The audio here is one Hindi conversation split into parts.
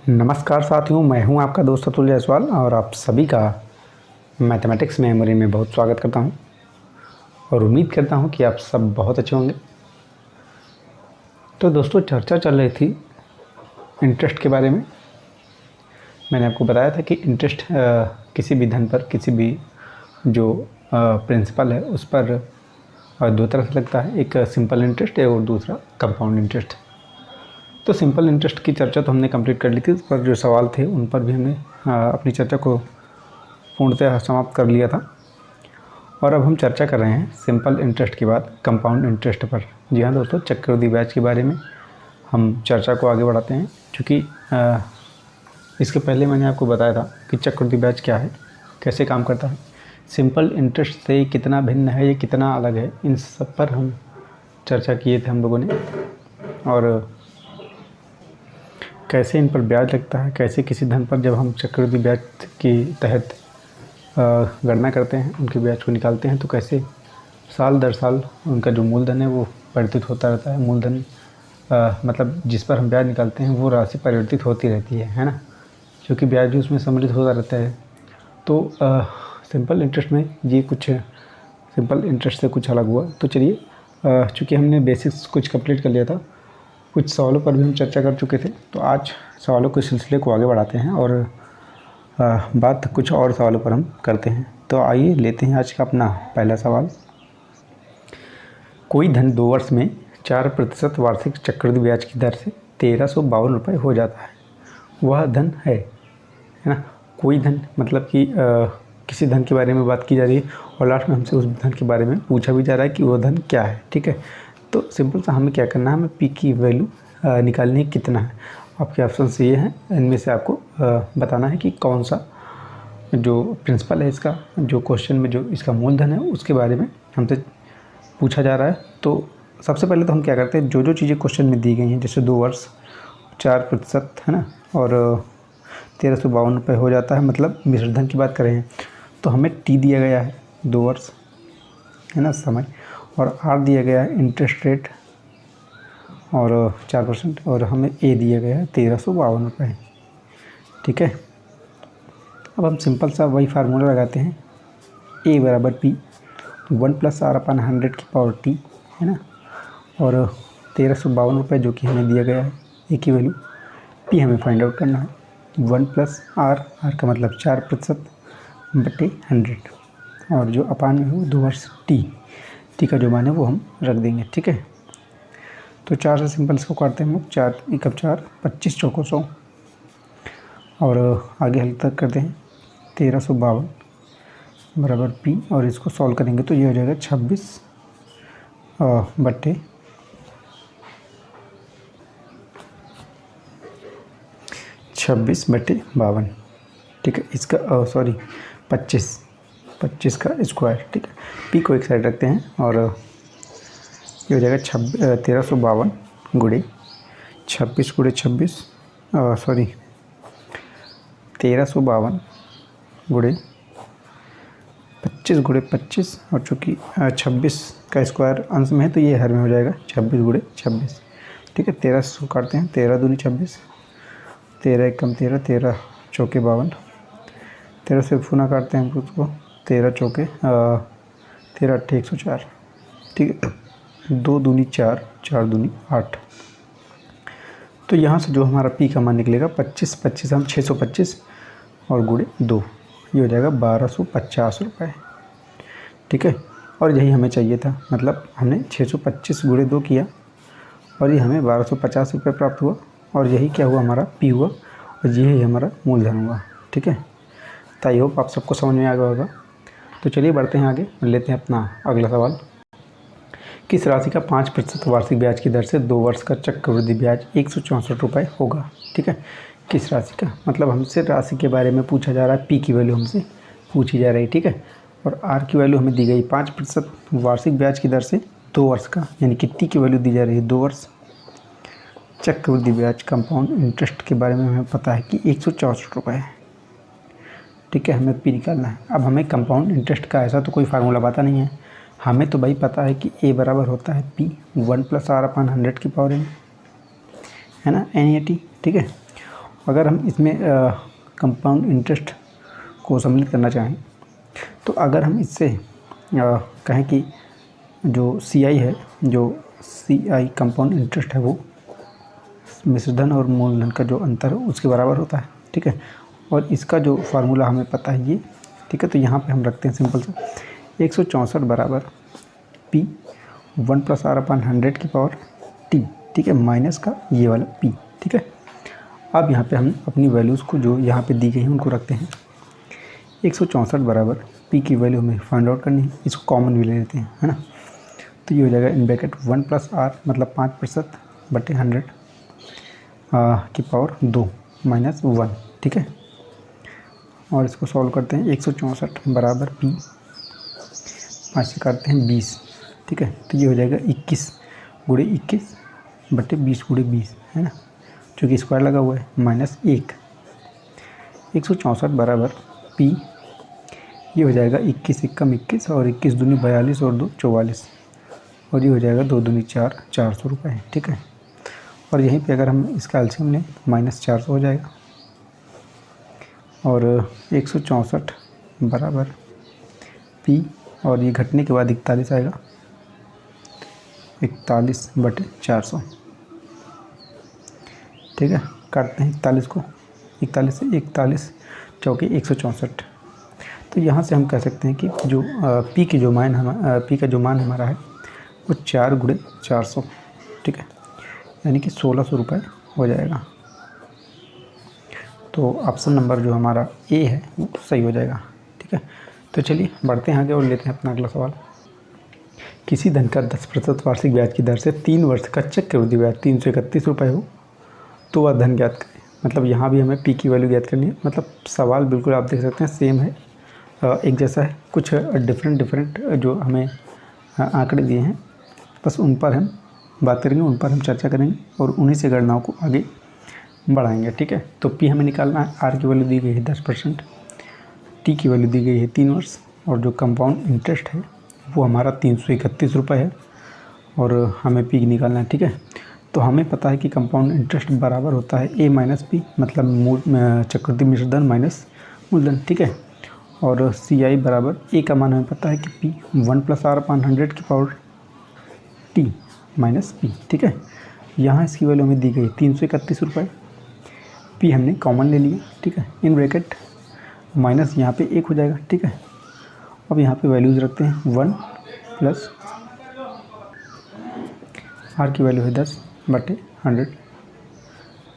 नमस्कार साथियों, मैं हूं आपका दोस्त अतुल जायसवाल और आप सभी का मैथमेटिक्स मेमोरी में बहुत स्वागत करता हूं और उम्मीद करता हूं कि आप सब बहुत अच्छे होंगे। तो दोस्तों, चर्चा चल रही थी इंटरेस्ट के बारे में। मैंने आपको बताया था कि इंटरेस्ट किसी भी धन पर, किसी भी जो प्रिंसिपल है उस पर दो तरह से लगता है, एक सिंपल इंटरेस्ट है और दूसरा कंपाउंड इंटरेस्ट। तो सिंपल इंटरेस्ट की चर्चा तो हमने कंप्लीट कर ली थी, पर जो सवाल थे उन पर भी हमने अपनी चर्चा को पूर्णतः समाप्त कर लिया था। और अब हम चर्चा कर रहे हैं सिंपल इंटरेस्ट के बाद कंपाउंड इंटरेस्ट पर। जी हाँ दोस्तों, चक्रवृद्धि ब्याज के बारे में हम चर्चा को आगे बढ़ाते हैं, क्योंकि इसके पहले मैंने आपको बताया था कि चक्रवृद्धि ब्याज क्या है, कैसे काम करता है, सिंपल इंटरेस्ट से कितना भिन्न है, ये कितना अलग है, इन सब पर हम चर्चा किए थे हम लोगों ने। और कैसे इन पर ब्याज लगता है, कैसे किसी धन पर जब हम चक्रवृद्धि ब्याज के तहत गणना करते हैं, उनके ब्याज को निकालते हैं, तो कैसे साल दर साल उनका जो मूलधन है वो परिवर्तित होता रहता है। मूलधन मतलब जिस पर हम ब्याज निकालते हैं वो राशि परिवर्तित होती रहती है ना, क्योंकि ब्याज भी उसमें सम्मिलित होता रहता है। तो सिंपल इंटरेस्ट में ये कुछ सिंपल इंटरेस्ट से कुछ अलग हुआ। तो चलिए, चूँकि हमने बेसिक्स कुछ कंप्लीट कर लिया था, कुछ सवालों पर भी हम चर्चा कर चुके थे, तो आज सवालों के सिलसिले को आगे बढ़ाते हैं और बात कुछ और सवालों पर हम करते हैं। तो आइए लेते हैं आज का अपना पहला सवाल। कोई धन 2 वर्ष में 4% वार्षिक चक्रवृद्धि ब्याज की दर से 1352 रुपये हो जाता है, वह धन है ना। कोई धन मतलब कि किसी धन के बारे में बात की जा रही है और लास्ट में हमसे उस धन के बारे में पूछा भी जा रहा है कि वह धन क्या है। ठीक है, तो सिंपल सा हमें क्या करना है, हमें पी की वैल्यू निकालनी कितना है। आपके ऑप्शन ये हैं, इनमें से आपको बताना है कि कौन सा जो प्रिंसिपल है इसका, जो क्वेश्चन में जो इसका मूलधन है उसके बारे में हमसे पूछा जा रहा है। तो सबसे पहले तो हम क्या करते हैं, जो जो चीज़ें क्वेश्चन में दी गई हैं, जैसे 2 वर्ष 4% है ना, और 1352 रुपये हो जाता है, मतलब मिश्र धन की बात करें तो हमें टी दिया गया है 2 वर्ष है ना समय, और आर दिया गया है इंटरेस्ट रेट और 4%, और हमें ए दिया गया है 1352 रुपये। ठीक है, अब हम सिंपल सा वही फार्मूला लगाते हैं, ए बराबर पी 1 + r/100 की पावर टी है ना, और 1352 रुपये जो कि हमें दिया गया है, ए की वैल्यू, पी हमें फाइंड आउट करना है। 1 + r का मतलब 4% बटे 100, और जो अपान में हो 2 वर्ष टी का जो मान है वो हम रख देंगे। ठीक है, तो 4 से सिंपल इसको काटते हैं हम लोग, 4 × 4 25 चौको 100, और आगे हल तक करते हैं 1352 बराबर पी, और इसको सॉल्व करेंगे तो ये हो जाएगा 26 बटे 52। ठीक है, इसका सॉरी 25 का स्क्वायर। ठीक है, पी को एक साइड रखते हैं और ये हो जाएगा 1352 गुणे 26 गुणे 26 सॉरी 1352 गुणे 25 गुणे 25, और चूँकि 26 का स्क्वायर अंश में है तो ये हर में हो जाएगा 26 गुणे 26। ठीक है, 13 से काटते हैं, 13 दूनी 26, 13 × 13, 13 चौके 52, 13 से गुना काटते हैं हम उसको, 13 चौके 13 8 104। ठीक है, 2 दूनी 4, 4 दूनी 8। तो यहाँ से जो हमारा पी का मान निकलेगा 25 हम 625 और गुणे 2, ये हो जाएगा 1250 रुपये। ठीक है, और यही हमें चाहिए था, मतलब हमने 625 गुणे 2 किया और ये हमें 1250 रुपये प्राप्त हुआ, और यही क्या हुआ, हमारा पी हुआ, और यही हमारा मूलधन हुआ। ठीक है, तो आई होप आप सबको समझ में आ गया होगा। तो चलिए बढ़ते हैं आगे, लेते हैं अपना अगला सवाल। किस राशि का 5% वार्षिक ब्याज की दर से 2 वर्ष का चक्रवृद्धि ब्याज 164 रुपये होगा। ठीक है, किस राशि का, मतलब हमसे राशि के बारे में पूछा जा रहा है, पी की वैल्यू हमसे पूछी जा रही है। ठीक है, और आर की वैल्यू हमें दी गई 5% वार्षिक ब्याज की दर से 2 वर्ष का, यानी कि टी की वैल्यू दी जा रही है 2 वर्ष। चक्रवृद्धि ब्याज कंपाउंड इंटरेस्ट के बारे में हमें पता है कि 164 रुपये है। ठीक है, हमें पी निकालना है। अब हमें कंपाउंड इंटरेस्ट का ऐसा तो कोई फार्मूला पता नहीं है, हमें तो भाई पता है कि ए बराबर होता है पी 1 + r/100 की पावर n है ना, NAT। ठीक है, अगर हम इसमें कंपाउंड इंटरेस्ट को सम्मिलित करना चाहें तो अगर हम इससे कहें कि जो CI है, जो CI कंपाउंड इंटरेस्ट है, वो मिश्रधन और मूलधन का जो अंतर है उसके बराबर होता है, ठीक है। और इसका जो फार्मूला हमें पता है ये, ठीक है। तो यहाँ पे हम रखते हैं सिंपल सा 164 बराबर P 1+R/100 की पावर T, ठीक है, माइनस का ये वाला P, ठीक है। अब यहाँ पे हम अपनी वैल्यूज़ को जो यहाँ पे दी गई हैं उनको रखते हैं। 164 बराबर P की वैल्यू हमें फाइंड आउट करनी है, इसको कॉमन भी ले लेते हैं, है ना। तो ये हो जाएगा इन ब्रैकेट 1+R मतलब 5% बटे 100 की पावर 2 माइनस 1, ठीक है। और इसको सॉल्व करते हैं। 164 बराबर P 5 से काटते हैं 20, ठीक है। तो ये हो जाएगा 21 गुणे 21 बटे 20 गुणे 20, है ना, चूँकि स्क्वायर लगा हुआ है, माइनस 1। 164 बराबर P, ये हो जाएगा 21 एकम 21 और 21 दूनी 42 और 2 44, और ये हो जाएगा 2 दूनी 4, 400 रुपये, ठीक है। और यहीं पे अगर हम इसका एलसीएम लें -400 हो जाएगा। और 164 बराबर P, और ये घटने के बाद 41 आएगा, 41 बटे 400, ठीक है। काटते हैं 41 को, 41 से 41 चौके 164। तो यहाँ से हम कह सकते हैं कि जो P की जो मान P का जो मान हमारा है वो 4 गुणे 400, ठीक है, यानी कि 1600 रुपये हो जाएगा। तो ऑप्शन नंबर जो हमारा A है वो सही हो जाएगा, ठीक है। तो चलिए बढ़ते हैं आगे और लेते हैं अपना अगला सवाल। किसी धन का 10% वार्षिक ब्याज की दर से 3 वर्ष का चक्रवृद्धि ब्याज 331 रुपये हो तो वह धन ज्ञात करें। मतलब यहाँ भी हमें P की वैल्यू ज्ञात करनी है। मतलब सवाल बिल्कुल आप देख सकते हैं सेम है, एक जैसा है, कुछ डिफरेंट जो हमें आंकड़े दिए हैं बस उन पर हम बात करेंगे, उन पर हम चर्चा करेंगे और उन्हीं से गणनाओं को आगे बढ़ाएंगे, ठीक है। तो P हमें निकालना है, R की वैल्यू दी गई है 10%, T की वैल्यू दी गई है 3 वर्ष, और जो कंपाउंड इंटरेस्ट है वो हमारा 331 रुपये है, और हमें P निकालना है, ठीक है। तो हमें पता है कि कंपाउंड इंटरेस्ट बराबर होता है A माइनस P, मतलब चक्रवृद्धि मिश्रधन माइनस मूलधन, ठीक है। और CI बराबर A का मान हमें पता है कि P 1+R/100 की पावर T माइनस P, ठीक है। यहाँ इसकी वैल्यू हमें दी गई 331 रुपये, P हमने कॉमन ले लिया, ठीक है, इन ब्रैकेट माइनस यहाँ पे 1 हो जाएगा, ठीक है। अब यहाँ पे वैल्यूज़ रखते हैं 1 प्लस R की वैल्यू है 10 बटे 100,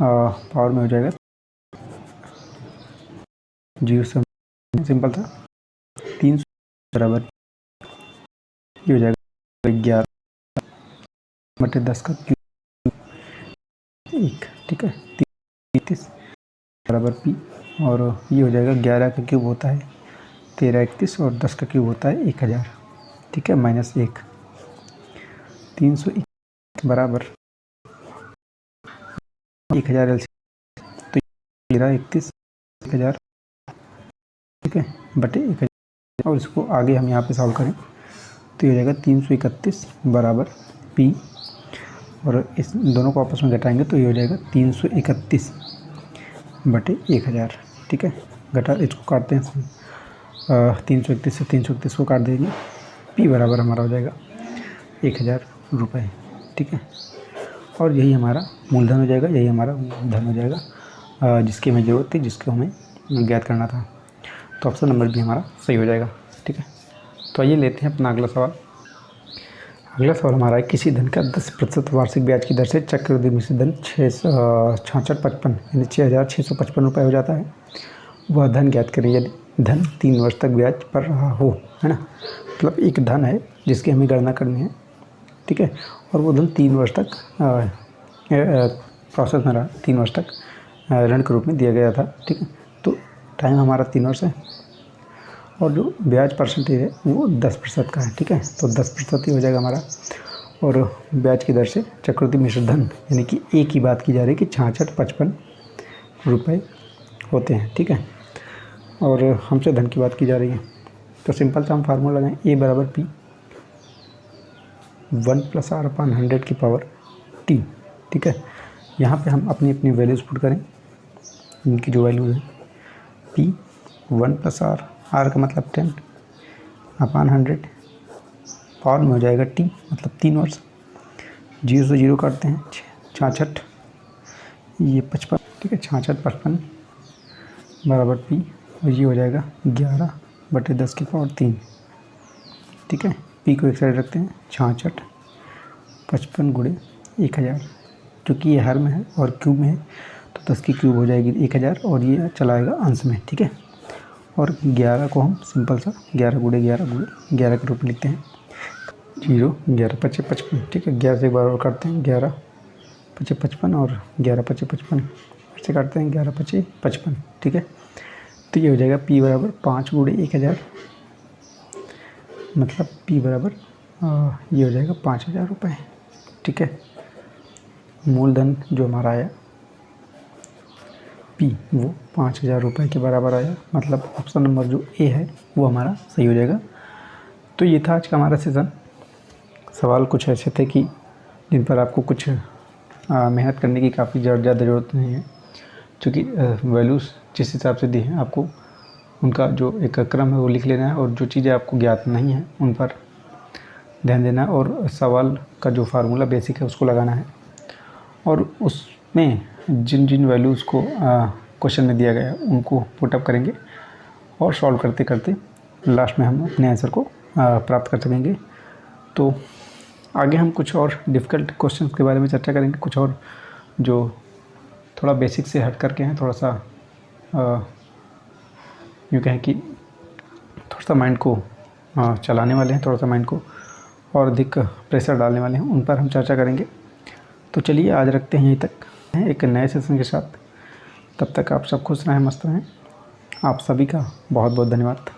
पावर में हो जाएगा 0 से सिंपल था 300 बराबर ये हो जाएगा 11 बटे 10 का क्यूब 1, ठीक है, 33 बराबर P, और ये हो जाएगा 11 का क्यूब होता है 1331 और 10 का क्यूब होता है 1000, ठीक है, माइनस 1। 321 बराबर 1000 एलसीएम, तो 1331 1000, ठीक है, बटे 1000, और इसको आगे हम यहाँ पे सॉल्व करें तो ये हो जाएगा 331 बराबर P, और इस दोनों को आपस में घटाएंगे तो ये हो जाएगा 331 बटे 1000, ठीक है। घटा इसको काटते हैं 331 से 331 को काट देंगे, P बराबर हमारा हो जाएगा 1000 रुपये, ठीक है। और यही हमारा मूलधन हो जाएगा, यही हमारा धन हो जाएगा जिसकी हमें ज़रूरत थी, जिसको हमें ज्ञात करना था। तो ऑप्शन नंबर भी हमारा सही हो जाएगा, ठीक है। तो आइए लेते हैं अपना अगला सवाल। अगला सवाल हमारा है, किसी धन का 10% वार्षिक ब्याज की दर से चक्रवृद्धि मिश्रधन 6655 यानी 6655 रुपये हो जाता है। वह धन ज्ञात करें यदि धन 3 वर्ष तक ब्याज पर रहा हो, है ना। मतलब एक धन है जिसकी हमें गणना करनी है, ठीक है, और वो धन 3 वर्ष तक प्रोसेस में रहा, 3 वर्ष तक ऋण के रूप में दिया गया था, ठीक है। तो टाइम हमारा 3 वर्ष है और जो ब्याज परसेंटेज है वो 10% का है, ठीक है। तो 10% ही हो जाएगा हमारा, और ब्याज की दर से चक्रवृद्धि मिश्रधन यानी कि A की बात की जा रही है कि 6655 रुपये होते हैं, ठीक है। और हमसे धन की बात की जा रही है तो सिंपल सा हम फार्मूला लगाएं, A बराबर P 1+R/100 की पावर T, ठीक है। यहाँ पे हम अपनी अपनी वैल्यूज़ पुट करें इनकी जो वैल्यूज़ है P 1 + R, R का मतलब 10/100, पावर में हो जाएगा T मतलब 3 वर्ष, 0 से 0 काटते हैं 66, ये 55, ठीक है, 66 55 बराबर P, और ये हो जाएगा 11/10⁻3, ठीक है। P को एक साइड रखते हैं, 66 55 × 1000, क्योंकि ये हर में है और क्यूब में है तो 10 की क्यूब हो जाएगी 1000, और ये चला आएगा अंश में, ठीक है। और 11 को हम सिंपल सा 11 × 11 के रूप में लिखते हैं, 0 11 55 55, ठीक है। 11 से एक बार और काटते हैं, 11 55 55 और 11 55 55, फिर से काटते हैं 11 55 55, ठीक है। तो ये हो जाएगा P बराबर 5 × 1000, मतलब P बराबर ये हो जाएगा 5000 रुपये, ठीक है। मूलधन जो हमारा आया P वो 5000 रुपये के बराबर आया, मतलब ऑप्शन नंबर जो ए है वो हमारा सही हो जाएगा। तो ये था आज का हमारा सेशन। सवाल कुछ ऐसे थे कि जिन पर आपको कुछ मेहनत करने की काफ़ी ज़्यादा ज़रूरत नहीं है, क्योंकि वैल्यूज़ जिस हिसाब से दी हैं आपको उनका जो एक क्रम है वो लिख लेना है, और जो चीज़ें आपको ज्ञात नहीं हैं उन पर ध्यान देना है, और सवाल का जो फार्मूला बेसिक है उसको लगाना है, और उसमें जिन जिन वैल्यूज़ को क्वेश्चन में दिया गया है उनको पुटअप करेंगे, और सॉल्व करते करते लास्ट में हम अपने आंसर को प्राप्त कर सकेंगे। तो आगे हम कुछ और डिफ़िकल्ट क्वेश्चंस के बारे में चर्चा करेंगे, कुछ और जो थोड़ा बेसिक से हट करके हैं, थोड़ा सा यूँ कहें कि थोड़ा सा माइंड को चलाने वाले हैं, थोड़ा सा माइंड को और अधिक प्रेशर डालने वाले हैं, उन पर हम चर्चा करेंगे। तो चलिए आज रखते हैं यहीं तक एक नए सेशन के साथ। तब तक आप सब खुश रहें, मस्त रहें। आप सभी का बहुत बहुत धन्यवाद।